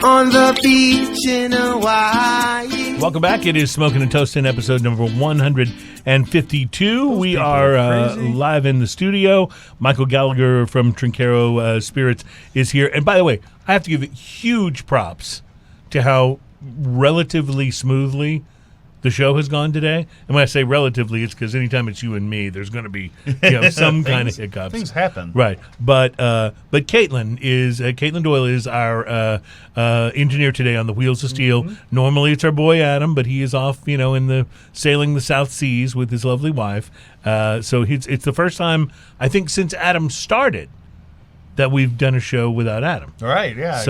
on the beach in Hawaii. Welcome back. It is Smoking and Toasting, episode number 152. We are live in the studio. Michael Gallagher from Trinchero Spirits is here. And by the way, I have to give it huge props to how relatively smoothly the show has gone today. And when I say relatively, it's because anytime it's you and me, there's going to be some kind of hiccups. Things happen, right? But Caitlin Doyle is our engineer today on the Wheels of Steel. Mm-hmm. Normally it's our boy Adam, but he is off, in the sailing the South Seas with his lovely wife. So it's the first time I think since Adam started that we've done a show without Adam. Right? Yeah.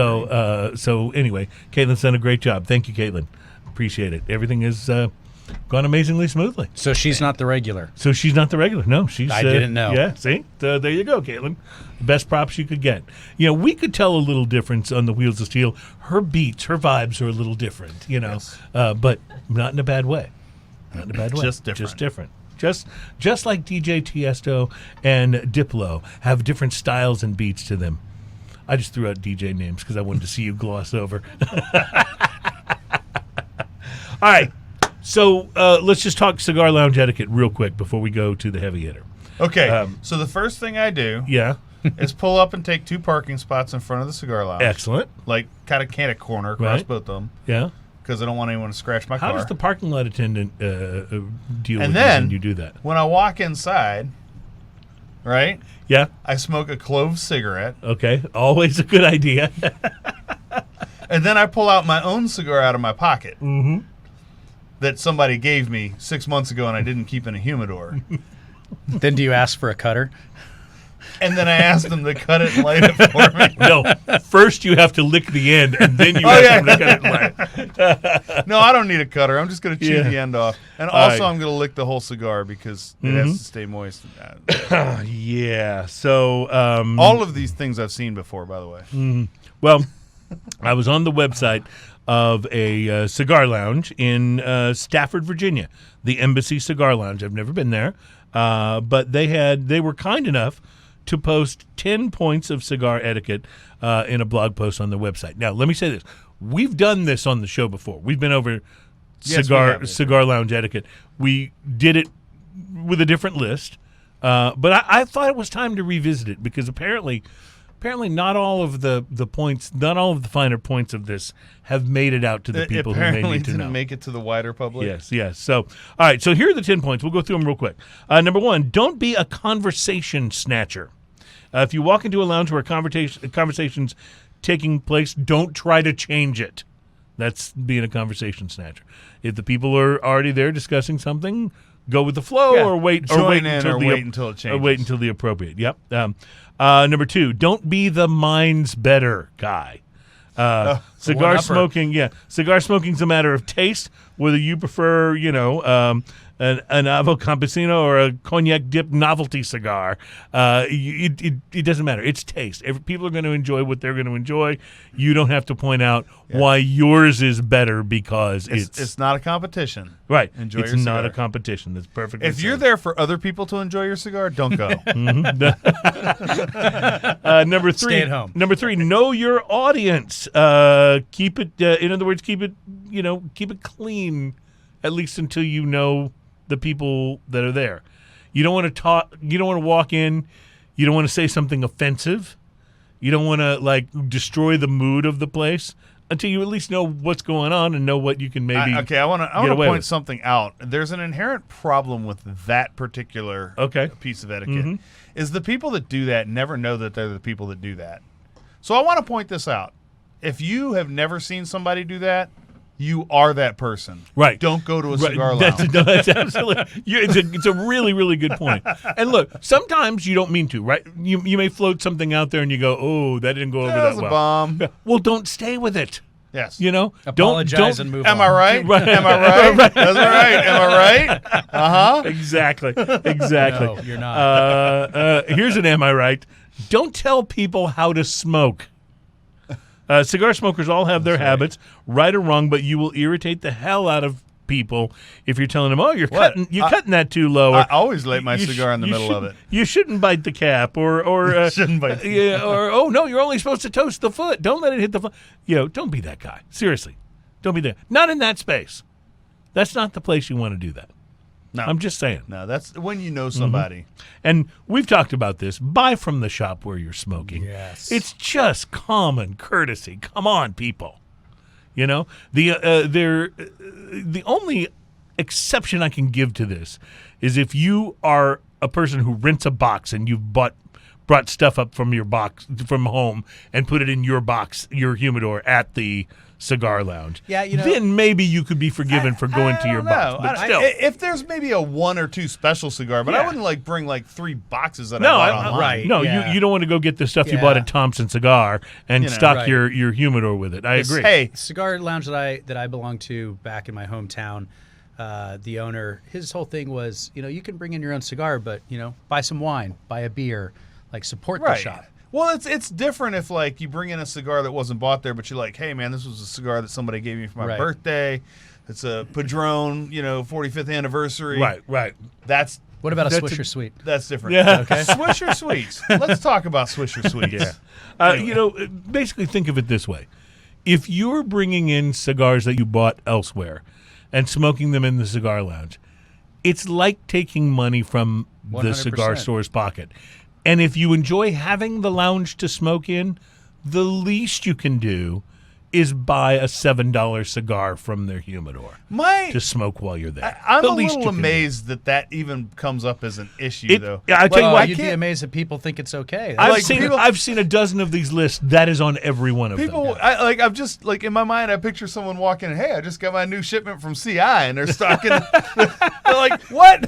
So anyway, Caitlin's done a great job. Thank you, Caitlin. Appreciate it. Everything has gone amazingly smoothly. So she's not the regular. No, she's. I didn't know. Yeah, see, there you go, Caitlin. Best props you could get. We could tell a little difference on the Wheels of Steel. Her beats, her vibes are a little different, Yes. but not in a bad way. Not in a bad way. Just different. Just different. Just like DJ Tiesto and Diplo have different styles and beats to them. I just threw out DJ names because I wanted to see you gloss over. All right, so let's just talk cigar lounge etiquette real quick before we go to the heavy hitter. Okay, so the first thing I do is pull up and take 2 parking spots in front of the cigar lounge. Excellent. Like kind of corner across both of them. Yeah. Because I don't want anyone to scratch my car. How does the parking lot attendant deal with you when you do that? When I walk inside, right? Yeah. I smoke a clove cigarette. Okay, always a good idea. And then I pull out my own cigar out of my pocket. Mm-hmm. That somebody gave me 6 months ago and I didn't keep in a humidor. Then do you ask for a cutter? And then I asked them to cut it and light it for me. No, first you have to lick the end and then you ask them to cut it and light it. No, I don't need a cutter. I'm just going to chew the end off. And also right. I'm going to lick the whole cigar because it has to stay moist. Yeah, so... all of these things I've seen before, by the way. Mm-hmm. Well, I was on the website of a cigar lounge in Stafford, Virginia, the Embassy Cigar Lounge. I've never been there, but they were kind enough to post 10 points of cigar etiquette in a blog post on their website. Now, let me say this. We've done this on the show before. We've been over cigar lounge etiquette. We did it with a different list, but I thought it was time to revisit it because apparently not all of the points, not all of the finer points of this have made it out to the people who may need to know. Apparently didn't make it to the wider public. Yes. So, all right, so here are the 10 points. We'll go through them real quick. Number 1, don't be a conversation snatcher. If you walk into a lounge where a conversation's taking place, don't try to change it. That's being a conversation snatcher. If the people are already there discussing something, go with the flow or wait until it changes. Or wait until the appropriate. Yep. Number 2, don't be the mine's better guy. Cigar smoking, cigar smoking's a matter of taste. Whether you prefer, an Avo Campesino or a cognac dipped novelty cigar, it doesn't matter. It's taste. People are going to enjoy what they're going to enjoy. You don't have to point out why yours is better because it's not a competition. Right. Enjoy it's your not cigar. a competition. That's perfect. If you're there for other people to enjoy your cigar, don't go. Number 3, stay at home. Number 3, know your audience. Keep it. In other words, keep it clean, at least until you know the people that are there. You don't want to talk. You don't want to walk in. You don't want to say something offensive. You don't want to destroy the mood of the place until you at least know what's going on and know what you can maybe. I want to point something out. There's an inherent problem with that particular piece of etiquette. Mm-hmm. Is the people that do that never know that they're the people that do that. So I want to point this out. If you have never seen somebody do that, you are that person. Right. Don't go to a cigar lounge. That's absolutely. It's a really, really good point. And look, sometimes you don't mean to, right? You may float something out there and you go, oh, that didn't go over that well. That was a bomb. Well, don't stay with it. Yes. Apologize and move on. Am I right? Right. Am I right? That's right. Am I right? Uh-huh. Exactly. No, you're not. Here's an am I right? Don't tell people how to smoke. Cigar smokers all have their habits, right or wrong, but you will irritate the hell out of people if you're telling them, "Oh, you're cutting that too low." I always light my cigar in the middle of it. You shouldn't bite the cap, or shouldn't bite. Or oh no, you're only supposed to toast the foot. Don't let it hit the foot. Don't be that guy. Seriously, don't be that. Not in that space. That's not the place you want to do that. No, I'm just saying. No, that's when you know somebody. Mm-hmm. And we've talked about this. Buy from the shop where you're smoking. Yes. It's just common courtesy. Come on, people. The only exception I can give to this is if you are a person who rents a box and you've brought stuff up from your box from home and put it in your box, your humidor at the cigar lounge. Yeah, then maybe you could be forgiven for going to your box. But still, if there's maybe a 1 or 2 special cigar, but I wouldn't bring 3 boxes that I no, bought online. right. No, you don't want to go get the stuff you bought at Thompson Cigar and stock right. your humidor with it. I agree. Hey, the cigar lounge that I belonged to back in my hometown, the owner, his whole thing was, you can bring in your own cigar, but buy some wine, buy a beer, support the shop. Well, it's different if you bring in a cigar that wasn't bought there, but you're like, hey man, this was a cigar that somebody gave me for my birthday. It's a Padron, 45th anniversary. Right. What about a Swisher Sweet? That's different. Yeah. Okay. Swisher Sweets. Let's talk about Swisher Sweets. Yeah. Basically think of it this way. If you're bringing in cigars that you bought elsewhere and smoking them in the cigar lounge, it's like taking money from the 100%. cigar store's pocket. And if you enjoy having the lounge to smoke in, the least you can do is buy a $7 cigar from their humidor to smoke while you're there. I'm a little amazed that even comes up as an issue, though. I tell you what, you'd be amazed that people think it's okay. I've seen a dozen of these lists. That is on every one of them. I'm just in my mind, I picture someone walking in, hey, I just got my new shipment from CI, and they're stocking. They're like, what?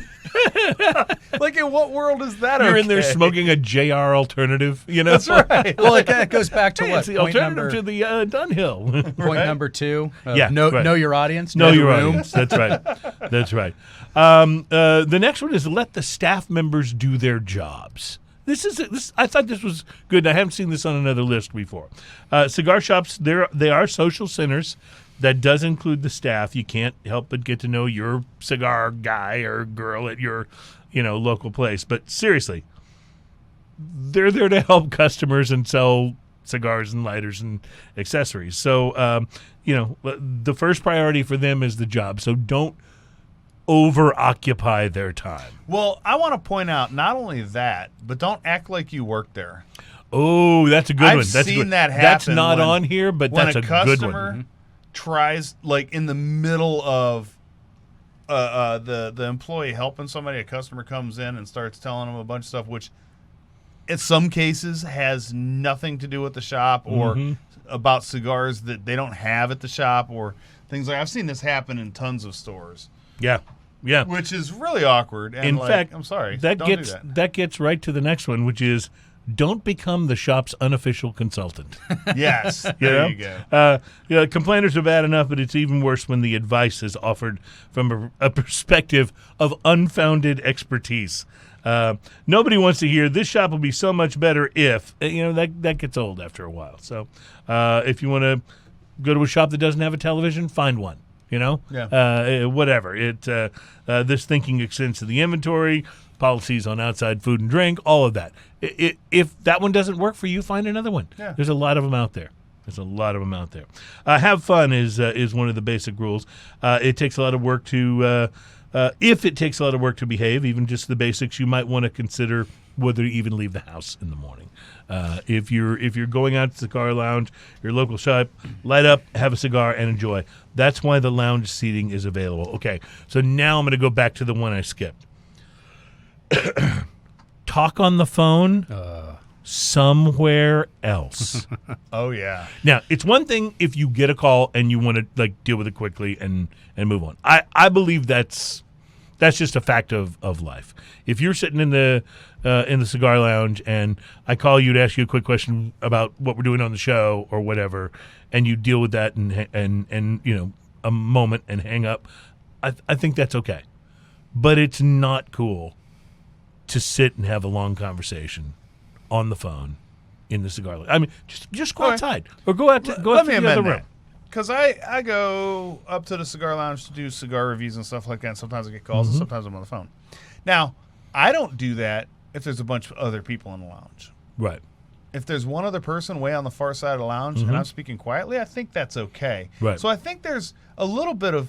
In what world is that? You're in there smoking a JR alternative, That's right. Well, it goes back to what? It's the alternative to the Dunhill. Point number 2. Know your audience. Know your audience. That's right. That's right. The next one is let the staff members do their jobs. I thought this was good. I haven't seen this on another list before. Cigar shops, they are social centers. That does include the staff. You can't help but get to know your cigar guy or girl at your, local place. But seriously, they're there to help customers and sell cigars and lighters and accessories. So, the first priority for them is the job. So don't over-occupy their time. Well, I want to point out not only that, but don't act like you work there. Oh, that's a good one. I've seen that happen. That's not on here, but that's a good one. Tries in the middle of the employee helping somebody, a customer comes in and starts telling them a bunch of stuff, which in some cases has nothing to do with the shop or about cigars that they don't have at the shop or things like. I've seen this happen in tons of stores. Yeah, which is really awkward. And in fact, I'm sorry, that gets right to the next one, which is. Don't become the shop's unofficial consultant. Yes, there you go. Complainers are bad enough, but it's even worse when the advice is offered from a perspective of unfounded expertise. Nobody wants to hear this shop will be so much better if that gets old after a while. So if you want to go to a shop that doesn't have a television, find one. Whatever. This thinking extends to the inventory. Policies on outside food and drink, all of that. If that one doesn't work for you, find another one. Yeah. There's a lot of them out there. Have fun is one of the basic rules. It takes a lot of work to if it takes a lot of work to behave, even just the basics, you might want to consider whether to even leave the house in the morning. If you're going out to the cigar lounge, your local shop, light up, have a cigar, and enjoy. That's why the lounge seating is available. Okay, so now I'm going to go back to the one I skipped. Talk on the phone somewhere else. Oh, yeah. Now, it's one thing if you get a call and you want to deal with it quickly and move on. I believe that's just a fact of life. If you're sitting in the cigar lounge and I call you to ask you a quick question about what we're doing on the show or whatever, and you deal with that and a moment and hang up, I think that's okay. But it's not cool to sit and have a long conversation on the phone in the cigar lounge. I mean, just go outside or go out to the other room. because I go up to the cigar lounge to do cigar reviews and stuff like that. And sometimes I get calls, and sometimes I'm on the phone. Now, I don't do that if there's a bunch of other people in the lounge. Right. If there's one other person way on the far side of the lounge and I'm speaking quietly, I think that's okay. Right. So I think there's a little bit of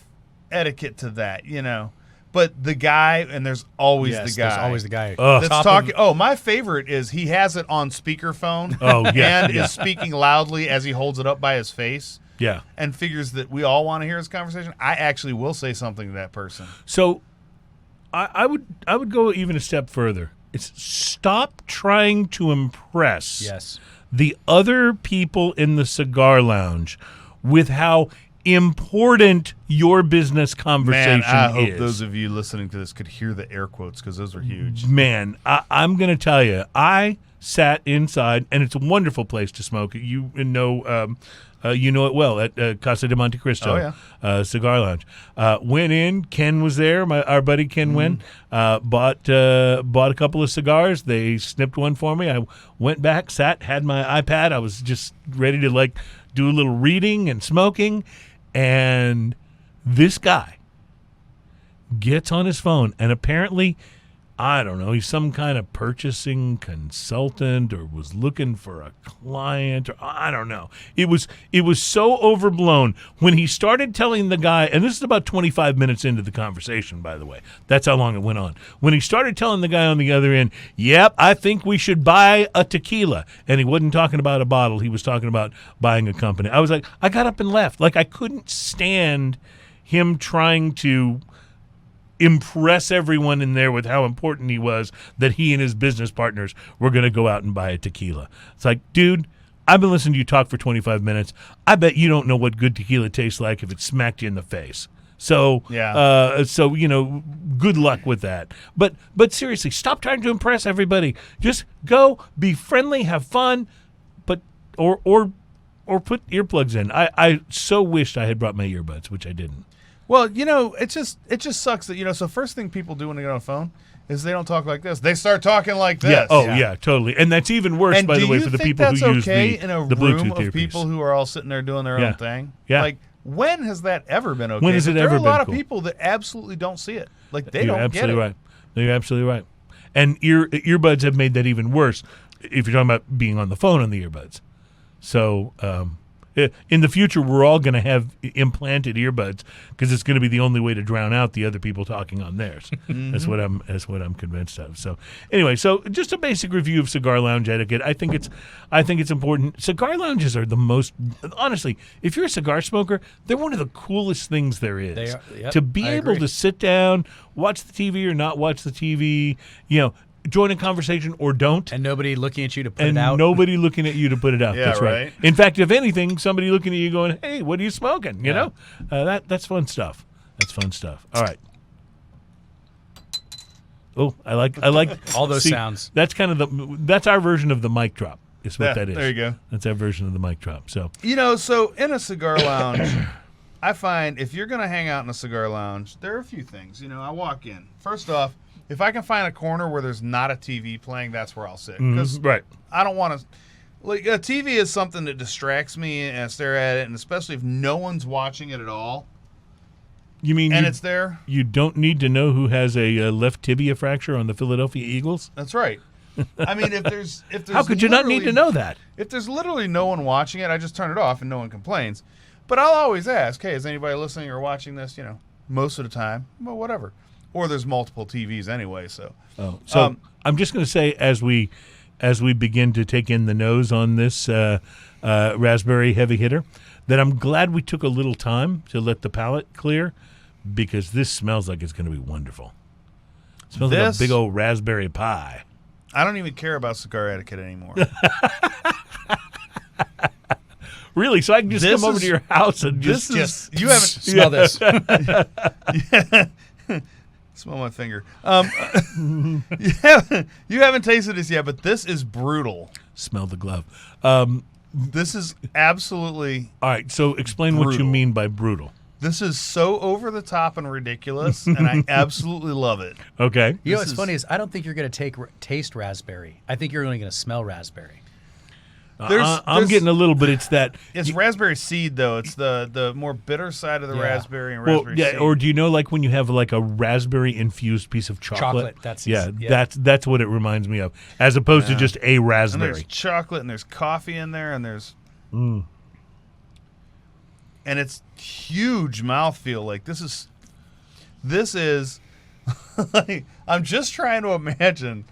etiquette to that, you know. But the guy, and there's always the guy. There's always the guy. That's talking. My favorite is he has it on speakerphone. Oh, yeah. And is speaking loudly as he holds it up by his face. Yeah. And figures that we all want to hear his conversation. I actually will say something to that person. So I would go even a step further. It's stop trying to impress the other people in the cigar lounge with how important your business conversation Man, I hope is. those of you listening to this could hear the air quotes because those are huge. Man, I'm going to tell you, I sat inside, and it's a wonderful place to smoke. You know it well at Casa de Monte Cristo Cigar Lounge. Went in. Ken was there. Our buddy Ken Wynn bought a couple of cigars. They snipped one for me. I went back, sat, had my iPad. I was just ready to do a little reading and smoking. And this guy gets on his phone, and apparently, I don't know, he's some kind of purchasing consultant or was looking for a client, or I don't know. It was so overblown when he started telling the guy, and this is about 25 minutes into the conversation, by the way. That's how long it went on. When he started telling the guy on the other end, yep, I think we should buy a tequila. And he wasn't talking about a bottle. He was talking about buying a company. I was like, I got up and left. I couldn't stand him trying to impress everyone in there with how important he was that he and his business partners were going to go out and buy a tequila. It's like, dude, I've been listening to you talk for 25 minutes. I bet you don't know what good tequila tastes like if it smacked you in the face. So, good luck with that. But seriously, stop trying to impress everybody. Just go, be friendly, have fun, but or put earplugs in. I so wished I had brought my earbuds, which I didn't. Well, it just sucks that, so first thing people do when they get on the phone is they don't talk like this. They start talking like this. Yeah. Oh, yeah, totally. And that's even worse, by the way, for the people who use the Bluetooth in a room of earpiece. people who are all sitting there doing their own thing? Yeah. Like, when has that ever been okay? When has it ever been There are a lot cool? of people that absolutely don't see it. Like, they You're don't get absolutely it. right. You're absolutely right. And earbuds have made that even worse if you're talking about being on the phone on the earbuds. So, in the future, we're all going to have implanted earbuds because it's going to be the only way to drown out the other people talking on theirs. That's what I'm convinced of. So anyway, just a basic review of cigar lounge etiquette. I think it's important. Cigar lounges are the most, honestly, if you're a cigar smoker, they're one of the coolest things there is. They are, yep, to be I able agree. to sit down, watch the TV or not watch the TV, join a conversation or don't. And nobody looking at you to put And it out. nobody looking at you to put it out. Yeah, That's right. right. In fact, if anything, somebody looking at you going, hey, what are you smoking? You know? That's fun stuff. That's fun stuff. All right. Oh, I like All those sounds. That's kind of that's our version of the mic drop. Is what Yeah, that is. there you go. That's our version of the mic drop. So So in a cigar lounge, I find if you're going to hang out in a cigar lounge, there are a few things. I walk in. First off, if I can find a corner where there's not a TV playing, that's where I'll sit. Because right. I don't want to. A TV is something that distracts me, and I stare at it, and especially if no one's watching it at all. You mean It's there? You don't need to know who has a left tibia fracture on the Philadelphia Eagles? That's right. I mean, if there's How could you not need to know that? If there's literally no one watching it, I just turn it off and no one complains. But I'll always ask, hey, is anybody listening or watching this? Most of the time, well, whatever. Or there's multiple TVs anyway, so. Oh, so I'm just going to say as we begin to take in the nose on this raspberry heavy hitter, that I'm glad we took a little time to let the palate clear because this smells like it's going to be wonderful. It smells like a big old raspberry pie. I don't even care about cigar etiquette anymore. Really? So I can just come over to your house and just you haven't Smell this. smell my finger. You haven't tasted this yet, but this is brutal. smell the glove. This is absolutely. All right, so explain what you Brutal. mean by brutal. This is so over the top and ridiculous, and I absolutely love it. Okay. What's funny is I don't think you're going to taste raspberry. I think you're only going to smell raspberry. I'm getting a little bit. It's that. It's raspberry seed though. It's the more bitter side of the raspberry and raspberry seed. Or do you know like when you have like a raspberry infused piece of chocolate? That's what it reminds me of, as opposed to just a raspberry. And there's chocolate and there's coffee in there and there's and it's huge mouthfeel. Like this is like, I'm just trying to imagine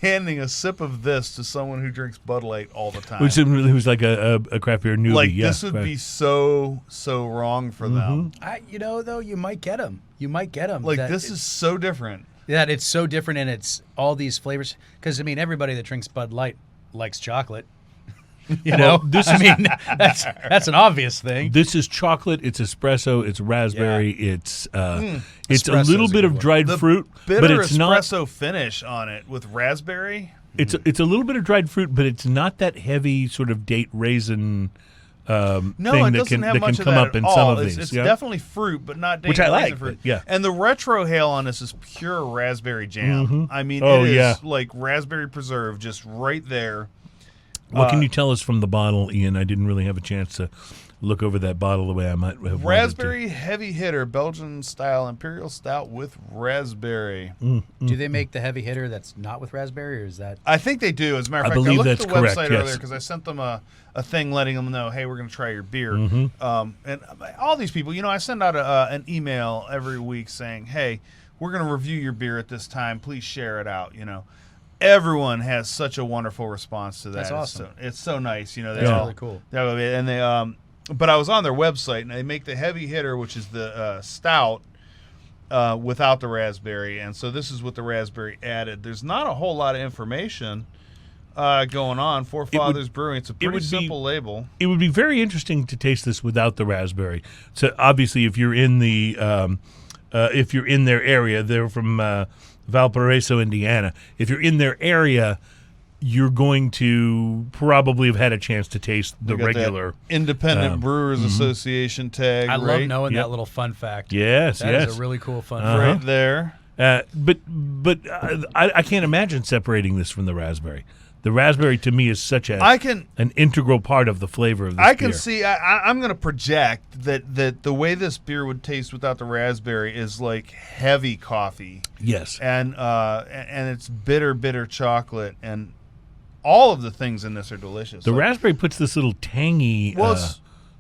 handing a sip of this to someone who drinks Bud Light all the time. Who's like a craft beer newbie. Like this would be so wrong for them. Though you might get them. Like this is so different. That it's so different, and it's all these flavors. Because I mean, everybody that drinks Bud Light likes chocolate. That's an obvious thing. This is chocolate. It's espresso. It's raspberry. It's it's a little bit of dried fruit, bitter but it's espresso finish on it with raspberry. It's a little bit of dried fruit, but it's not that heavy sort of date raisin. No, thing it that doesn't can have much come of that up in at some all. of these. It's definitely fruit, but not date which I raisin like. fruit. Yeah, and the retro hail on this is pure raspberry jam. I mean, it is like raspberry preserve, just right there. What can you tell us from the bottle, Ian? I didn't really have a chance to look over that bottle the way I might have. Raspberry heavy hitter, Belgian style Imperial Stout with raspberry. Do they make the heavy hitter that's not with raspberry, or is that? I think they do. As a matter of I fact, believe I looked that's at the correct, website yes. earlier because I sent them a thing letting them know, hey, we're going to try your beer. And all these people, I send out an email every week saying, hey, we're going to review your beer at this time. Please share it out. Everyone has such a wonderful response to that. That's awesome. It's so nice. That's really cool. And they but I was on their website and they make the heavy hitter, which is the stout without the raspberry, and so this is with the raspberry added. There's not a whole lot of information going on. Forefathers Brewing. It's a pretty simple label. It would be very interesting to taste this without the raspberry. So obviously, if you're in the if you're in their area, they're from Valparaiso, Indiana. If you're in their area, you're going to probably have had a chance to taste the regular Independent Brewers Association tag. I love knowing that little fun fact. Yes, that is a really cool fun fact. Right there. But I can't imagine separating this from the raspberry. The raspberry to me is such an integral part of the flavor of this I can beer. see. I'm going to project that the way this beer would taste without the raspberry is like heavy coffee. Yes, and it's bitter chocolate, and all of the things in this are delicious. The raspberry puts this little tangy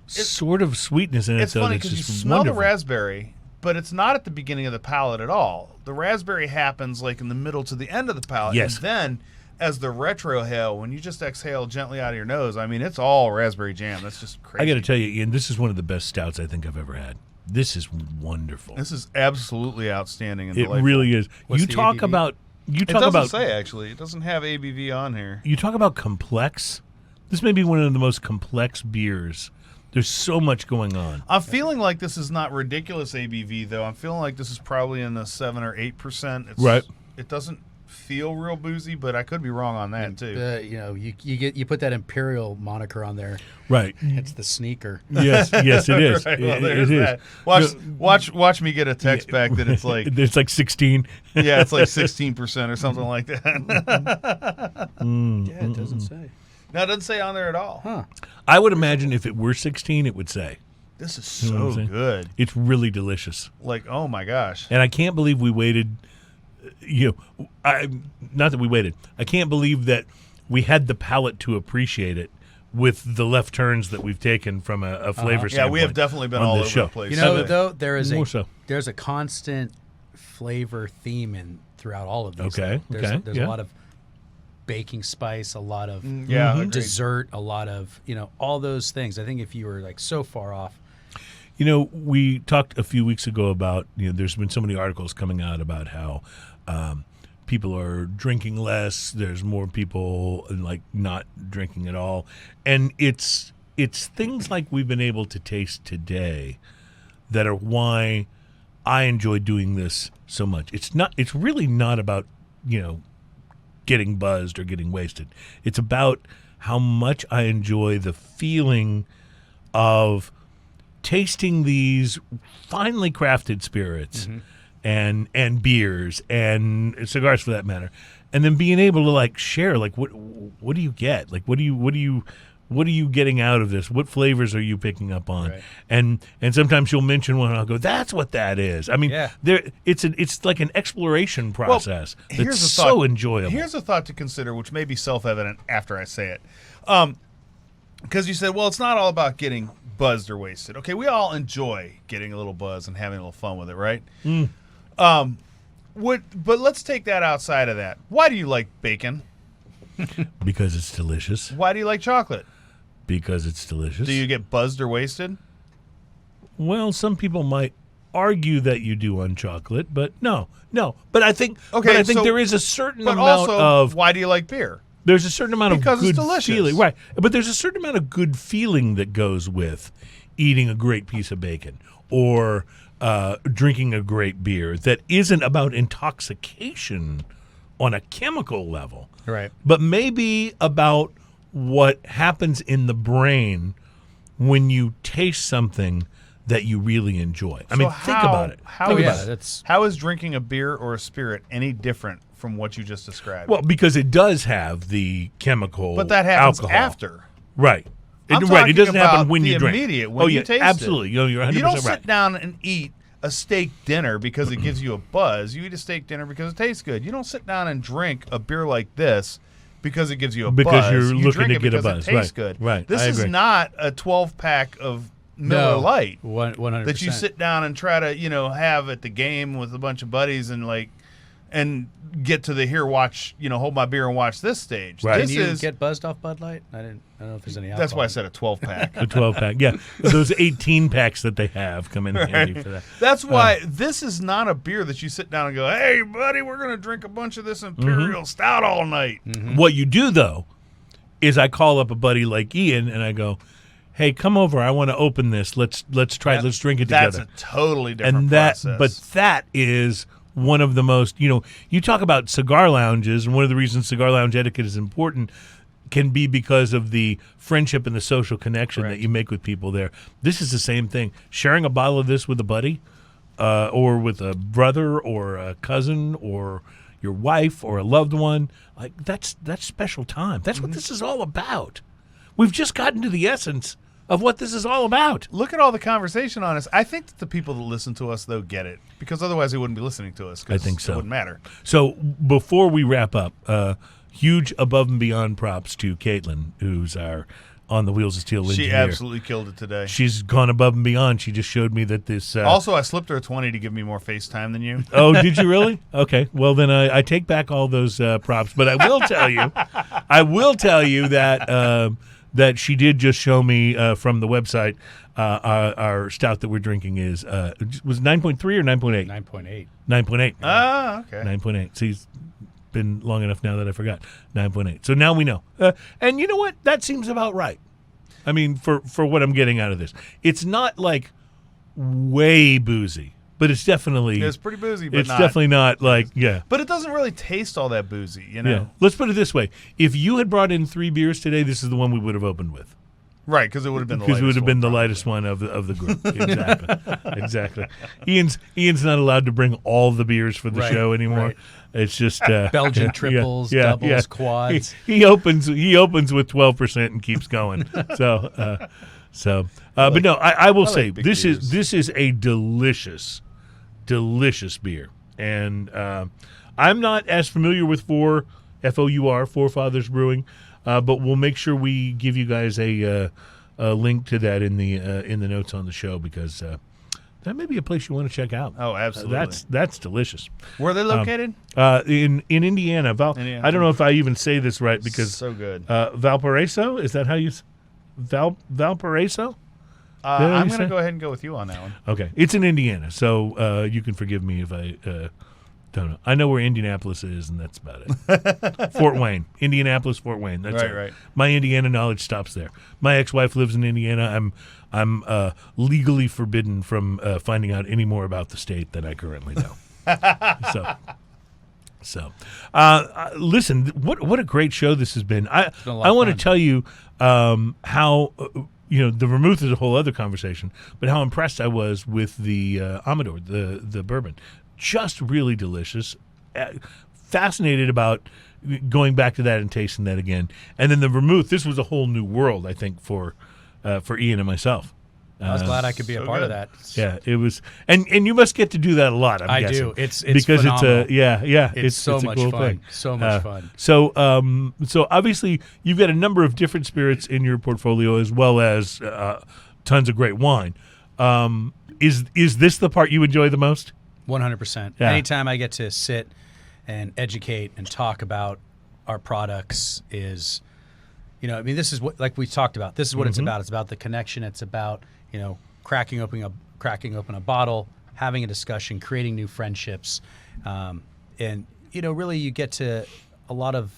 sort of sweetness in it. It's funny because you smell the raspberry, but it's not at the beginning of the palate at all. The raspberry happens like in the middle to the end of the palate, yes. And then as the retro hail, when you just exhale gently out of your nose, I mean, it's all raspberry jam. That's just crazy. I got to tell you, Ian, this is one of the best stouts I think I've ever had. This is wonderful. This is absolutely outstanding and it delightful. really is. What's You the talk ABV? about. You It talk doesn't about. say, actually. It doesn't have ABV on here. You talk about complex. This may be one of the most complex beers. There's so much going on. I'm feeling like this is not ridiculous ABV, though. I'm feeling like this is probably in the 7 or 8%. Right. It doesn't feel real boozy, but I could be wrong on that, too. You put that Imperial moniker on there. Right. It's the sneaker. Yes, it is. Right, well, it there's is. that. Watch me get a text back that it's like It's like 16. yeah, it's like 16% or something like that. Yeah, it doesn't say. No, it doesn't say on there at all. Huh. I would imagine if it were 16, it would say. This is You know what I'm so saying? good. It's really delicious. Like, oh my gosh. And I can't believe we waited. Not that we waited. I can't believe that we had the palate to appreciate it with the left turns that we've taken from a flavor standpoint. Yeah, we have definitely been on all this over show. the place. Though there's More so. there's a constant flavor theme throughout all of these. Okay, There's yeah. a lot of baking spice, a lot of Yeah, agreed. dessert, a lot of all those things. I think if you were like so far off. We talked a few weeks ago about, there's been so many articles coming out about how people are drinking less. There's more people like not drinking at all. And it's things like we've been able to taste today that are why I enjoy doing this so much. It's really not about, getting buzzed or getting wasted. It's about how much I enjoy the feeling of tasting these finely crafted spirits and beers and cigars for that matter, and then being able to like share like what do you get, like what do you What are you getting out of this? What flavors are you picking up on? Right. And sometimes you'll mention one, and I'll go, "That's what that is." I mean, it's like an exploration process that's so enjoyable. Here's a thought to consider, which may be self-evident after I say it, because you said, "Well, it's not all about getting buzzed or wasted." Okay, we all enjoy getting a little buzz and having a little fun with it, right? But let's take that outside of that. Why do you like bacon? Because it's delicious. Why do you like chocolate? Because it's delicious. Do you get buzzed or wasted? Well, some people might argue that you do on chocolate, but no. But I think there is a certain but amount also, of why do you like beer? There's a certain amount Because of good it's delicious. feeling, right? But there's a certain amount of good feeling that goes with eating a great piece of bacon or drinking a great beer that isn't about intoxication on a chemical level, Right. but maybe about what happens in the brain when you taste something that you really enjoy. I mean, think about it. How is drinking a beer or a spirit any different from what you just described? Well, because it does have the chemical, but that happens alcohol. After. Right. I'm Right. It doesn't talking happen about when you the drink. immediate, when you taste it. absolutely. You're 100% You don't right. sit down and eat a steak dinner because it gives you a buzz. You eat a steak dinner because it tastes good. You don't sit down and drink a beer like this because it gives you a Because buzz. you're You looking drink to it get a because buzz. It tastes Right. good. Right. This I is agree. not a 12-pack of Miller Lite 100%. that you sit down and try to, have at the game with a bunch of buddies and get to the hold my beer and watch this stage. Right. This Can you is get buzzed off Bud Light? I don't know if there's any alcohol. that's why I said a 12-pack. The 12-pack. Yeah. Those 18 packs that they have come in handy for that. That's why this is not a beer that you sit down and go, "Hey, buddy, we're going to drink a bunch of this Imperial Stout all night." What you do, though, is I call up a buddy like Ian and I go, "Hey, come over. I want to open this. Let's try it. Let's drink it together." That's a totally different and process. But that is one of the most, you talk about cigar lounges, and one of the reasons cigar lounge etiquette is important can be because of the friendship and the social connection that you make with people there. This is the same thing. Sharing a bottle of this with a buddy or with a brother or a cousin or your wife or a loved one, like that's special time. That's what this is all about. We've just gotten to the essence of what this is all about. Look at all the conversation on us. I think that the people that listen to us, though, get it. Because otherwise they wouldn't be listening to us. I think so. It wouldn't matter. So before we wrap up, huge above and beyond props to Caitlin, who's our on the Wheels of Steel engineer. She absolutely killed it today. She's gone above and beyond. She just showed me that this... also, I slipped her a 20 to give me more FaceTime than you. Oh, did you really? Okay. Well, then I take back all those props. But I will tell you, that she did just show me from the website our stout that we're drinking was 9.3 or 9.8? 9.8. 9.8. Ah, okay. 9.8. See, it's been long enough now that I forgot. 9.8. So now we know. And you know what? That seems about right. I mean, for what I'm getting out of this. It's not like way boozy, but it's definitely... It's pretty boozy, but it's definitely not like, yeah. But it doesn't really taste all that boozy, Yeah. Let's put it this way. If you had brought in 3 beers today, this is the one we would have opened with. Right, because it would have been the Because lightest it would have been the probably. lightest one of the group. Exactly. Exactly. Ian's not allowed to bring all the beers for the show anymore. Right. It's just Belgian triples, doubles, quads. He opens with 12% and keeps going. But no, I will say big this beers. is a delicious beer, and I'm not as familiar with Four Fathers Brewing, but we'll make sure we give you guys a link to that in the notes on the show, because that may be a place you want to check out. Oh, absolutely. That's delicious. Where are they located? In Indiana. Indiana. I don't know if I even say this right, because So good. Valparaiso, is that how you Valparaiso? I'm going to go ahead and go with you on that one. Okay, it's in Indiana, so you can forgive me if I don't know. I know where Indianapolis is, and that's about it. Fort Wayne, Indianapolis, Fort Wayne. That's Right, it. right. My Indiana knowledge stops there. My ex-wife lives in Indiana. I'm legally forbidden from finding out any more about the state than I currently know. So, listen, what a great show this has been. I been a lot of want to fun. tell you how the vermouth is a whole other conversation, but how impressed I was with the Amador, the bourbon. Just really delicious, fascinated about going back to that and tasting that again. And then the vermouth. This was a whole new world, I think, for Ian and myself. I was glad I could be a part of that. Yeah, it was, and you must get to do that a lot. I'm guessing. do. It's because phenomenal. It's so it's a much cool fun. thing. So much fun. So obviously you've got a number of different spirits in your portfolio as well as tons of great wine. Is this the part you enjoy the most? 100%. Yeah. Anytime I get to sit and educate and talk about our products is, this is what, like we talked about. This is what it's about. It's about the connection. It's about cracking open a bottle, having a discussion, creating new friendships, and really you get to a lot of.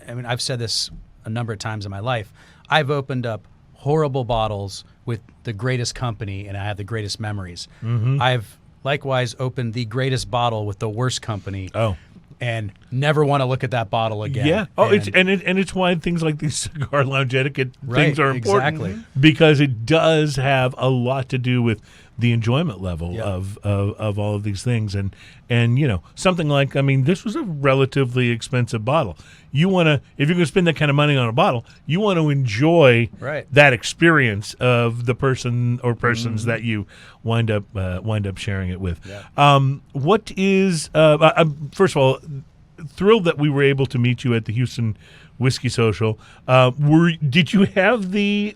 I mean, I've said this a number of times in my life. I've opened up horrible bottles with the greatest company, and I have the greatest memories. I've likewise opened the greatest bottle with the worst company. Oh. And never want to look at that bottle again. Yeah. Oh, and it's why things like these cigar lounge etiquette things are important. Exactly. Because it does have a lot to do with the enjoyment level Yep. of all of these things. And something like, this was a relatively expensive bottle. You want to, if you're going to spend that kind of money on a bottle, you want to enjoy that experience of the person or persons that you wind up sharing it with. Yeah. What is, first of all, thrilled that we were able to meet you at the Houston Whiskey Social. Did you have the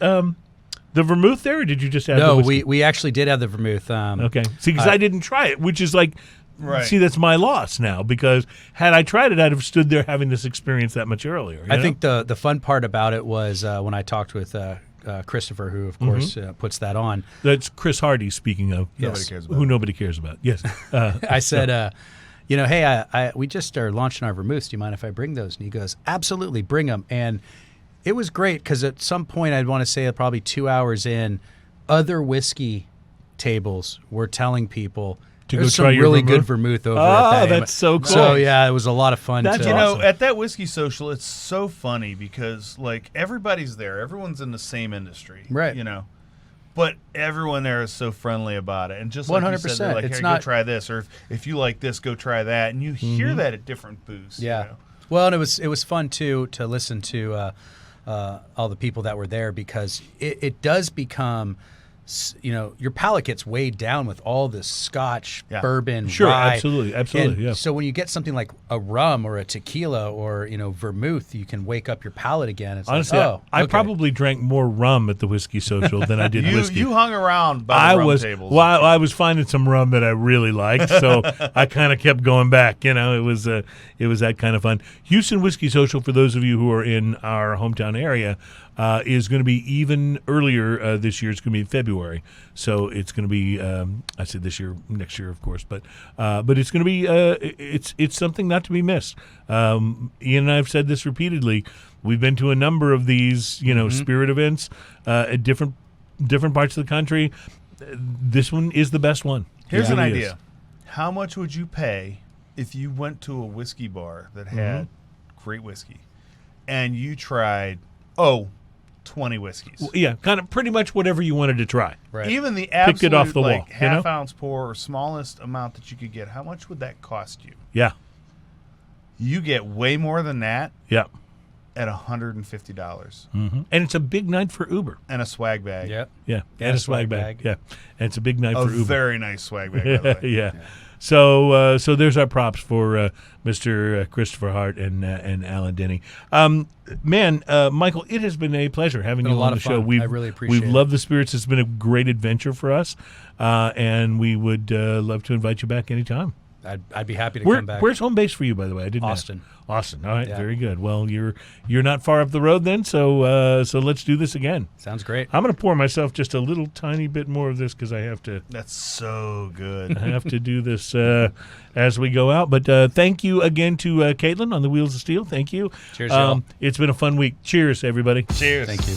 vermouth there, or did you just have the whiskey? we actually did have the vermouth. Okay. See, because I didn't try it, which is like, Right. see, that's my loss now, because had I tried it, I'd have stood there having this experience that much earlier. I think the fun part about it was when I talked with Christopher, who, of course, puts that on. That's Chris Hardy, speaking of. Nobody cares about. Who nobody cares about. Yes. I said, hey, we just are launching our vermouths. Do you mind if I bring those? And he goes, absolutely, bring them. And it was great because at some point, I'd want to say probably 2 hours in, other whiskey tables were telling people to go there's try some your really vermouth? good vermouth over at that. That's so cool. So yeah, it was a lot of fun. That's to, awesome. At that whiskey social, it's so funny because like everybody's there, everyone's in the same industry, Right. But everyone there is so friendly about it, and just like you said, 100%. they're like, It's "Here, not- go try this," or if you like this, go try that, and you hear that at different booths. Yeah. Well, and it was fun too to listen to all the people that were there because it does become, your palate gets weighed down with all this Scotch, bourbon, Sure, rye. absolutely, And yeah. so when you get something like a rum or a tequila or vermouth, you can wake up your palate again. It's Honestly, like, I okay. probably drank more rum at the Whiskey Social than I did whiskey. You hung around by the rum tables. Well, I was finding some rum that I really liked, so I kind of kept going back. It was that kind of fun. Houston Whiskey Social, for those of you who are in our hometown area, is going to be even earlier this year. It's going to be in February, so it's going to be. I said this year, next year, of course, but it's going to be. It's something not to be missed. Ian and I have said this repeatedly. We've been to a number of these, spirit events at different parts of the country. This one is the best one. Here's It an really idea. is. How much would you pay if you went to a whiskey bar that had great whiskey and you tried 20 whiskeys? Well, yeah, kind of pretty much whatever you wanted to try. Right. Even the Picked absolute it off the wall, half ounce pour or smallest amount that you could get, how much would that cost you? Yeah, You get way more than that yeah. at $150 And it's a big night for Uber. and a swag bag. Yep. Yeah, and a swag bag. Yeah, and it's a big night A for Uber. very nice swag bag, by the way. yeah. So there's our props for Mr. Christopher Hart and Alan Denny. Michael, it has been a pleasure having Been you a lot on the of show. fun. I really appreciate We've it. loved the spirits. It's been a great adventure for us, and we would love to invite you back anytime. I'd be happy to come back. Where's home base for you, by the way? I didn't ask. Austin. Austin. All right, Yeah. very good. Well, you're not far up the road then, so let's do this again. Sounds great. I'm going to pour myself just a little tiny bit more of this because I have to. That's so good. I have to do this as we go out. But thank you again to Caitlin on the Wheels of Steel. Thank you. Cheers, y'all. It's been a fun week. Cheers, everybody. Cheers. Thank you.